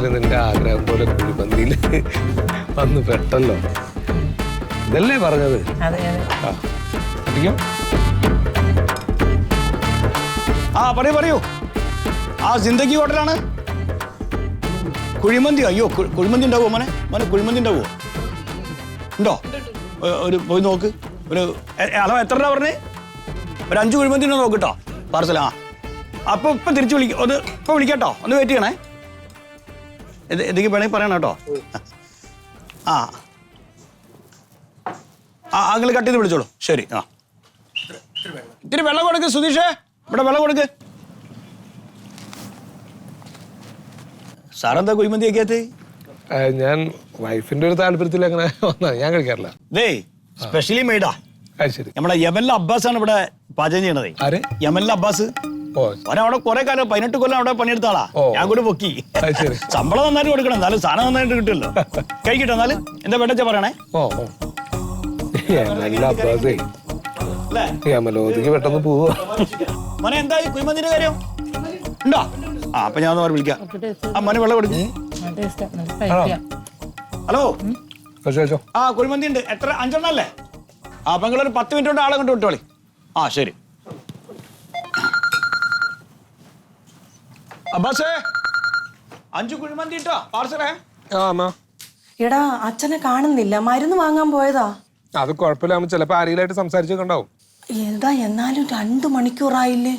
എന്തായാലും നിന്റെ ആഗ്രഹം പോലെ കുഴിമന്തിയിൽ വന്ന് പെട്ടല്ലോ. ഇതല്ലേ പറഞ്ഞത്? പറയൂ. ആ ജിന്ദഗി ഹോട്ടലാണ്. കുഴിമന്തി. അയ്യോ, കുഴിമന്തി ഉണ്ടാവോ മോനെ? മോനെ കുഴിമന്തി ഉണ്ടാവോ? ഉണ്ടോ? ഒരു പോയി നോക്ക്. ഒരു അളവ് എത്ര രൂപ പറഞ്ഞേ? ഒരു 5 കുഴിമന്തി ഉണ്ടോ നോക്ക് കേട്ടോ. പാർസൽ. അപ്പൊ ഇപ്പം തിരിച്ചു വിളിക്കാം. ഒന്ന് ഇപ്പം വിളിക്കാട്ടോ. ഒന്ന് വെയിറ്റ് ചെയ്യണേ. എന്തെങ്കിലും വേണമെങ്കിൽ പറയണം കേട്ടോ. നിങ്ങൾ കട്ട് ചെയ്ത് വിളിച്ചോളൂ. ശരി. ഇത്തിരി വെള്ളം കൊടുക്ക് സുധീഷേ. ഇവിടെ വെള്ളം കൊടുക്ക്. സാറെന്താ കുഴിമന്തി കഴിക്കാത്ത? ഞാൻ വൈഫിന്റെ ഒരു താല്പര്യത്തിൽ അങ്ങനെ വന്നാ. ഞാൻ കഴിക്കാറില്ല. സ്പെഷ്യലി മെയ്ഡാ. ശരി. നമ്മുടെ യമല്ല അബ്ബാസ് ആണ് ഇവിടെ പാചകം ചെയ്യണത്. ആര്? യമല്ല അബ്ബാസ്. അവിടെ കുറെ കാലം 18 കൊല്ലം അവിടെ പണിയെടുത്ത ആളാ. ഞാൻ കൂടെ പൊക്കി. ശമ്പളം നന്നായിട്ട് കൊടുക്കണം, എന്നാലും സാധനം നന്നായിട്ട് കിട്ടുമല്ലോ. കഴിക്കട്ടെ. എന്നാലും എന്താ വേണ്ടച്ചാ പറയണേ. പെട്ടെന്ന് പോവാ. മോനെ എന്തായി കുഴിമന്തിന്റെ കാര്യം ഉണ്ടോ? അപ്പൊ ഞാൻ ഒന്ന് വിളിക്കാം. മോനെ വെള്ളം കൊടുക്കും. ഹലോ. കുഴിമന്തി ഉണ്ട്. എത്ര? 5 എണ്ണം അല്ലേ? അപ്പൊ നിങ്ങളൊരു 10 മിനിറ്റ് കൊണ്ട് ആളെ കൊണ്ട് വിട്ടോളി. ശരി. അബ്ബാസേ, 5 കുഴിമന്തി ഇട്ടോ പാർസലേ. എടാ, അച്ഛനെ കാണുന്നില്ല. മരുന്ന് വാങ്ങാൻ പോയതാ. അത് കുഴപ്പമില്ല. ചിലപ്പോ ആരെങ്കിലായിട്ട് സംസാരിച്ചൊക്കെണ്ടാവും. എന്താ എന്നാലും 2 മണിക്കൂറായില്ലേ?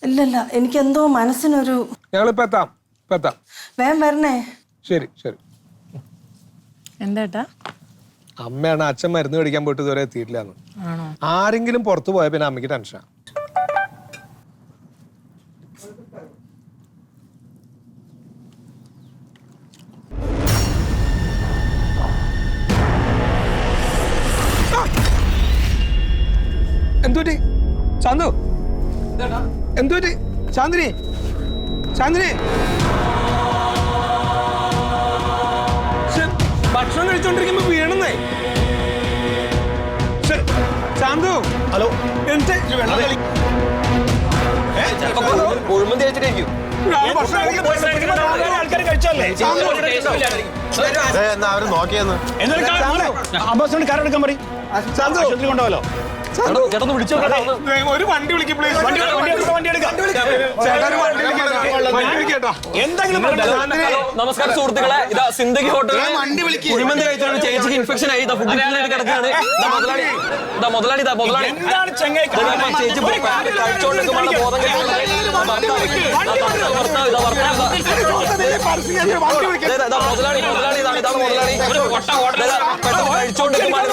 ഇല്ലല്ല, എനിക്ക് എന്തോ മനസ്സിനൊരു. ഞങ്ങളിപ്പോ എത്താം. വേഗം വരണേ. ശരി ശരി. എന്താ? അമ്മയാണ് അച്ഛൻ മരുന്ന് മേടിക്കാൻ പോയിട്ട് ഇതുവരെ എത്തിയിട്ടില്ലാന്ന്. ആരെങ്കിലും പുറത്തു പോയാൽ പിന്നെ അമ്മയ്ക്ക് ടെൻഷനാ. എന്തുപറ്റി ചാന്തു? എന്തുപറ്റി ചാന്ദിനി? ഭക്ഷണം കഴിച്ചോണ്ടിരിക്കുമ്പോ വീണെന്നേ. ചാന്തു. ഹലോ. കുഴിമന്തി കഴിച്ചിട്ടായിരിക്കും. ആൾക്കാർ കഴിച്ചല്ലേ? അവര് നോക്കിയെന്ന് അബ്ബാസിനോട് കാർ എടുക്കാൻ പറയും. കൊണ്ടുപോലോ. ഒരു വണ്ടി വിളിക്കും. നമസ്കാരം സുഹൃത്തുക്കളെ. ഇതാ സിന്ദഗി ഹോട്ടലിൽ കുഴിമന്തി കഴിച്ചാണ് ചേച്ചിക്ക് ഇൻഫെക്ഷൻ ആയി. ഫുഡ് കിടക്കുകയാണ്. മുതലാളി ചേച്ചി കഴിച്ചോണ്ടിരിക്കുമ്പോൾ ബോധം മുതലാളി കഴിച്ചോണ്ടിരിക്കുമ്പോൾ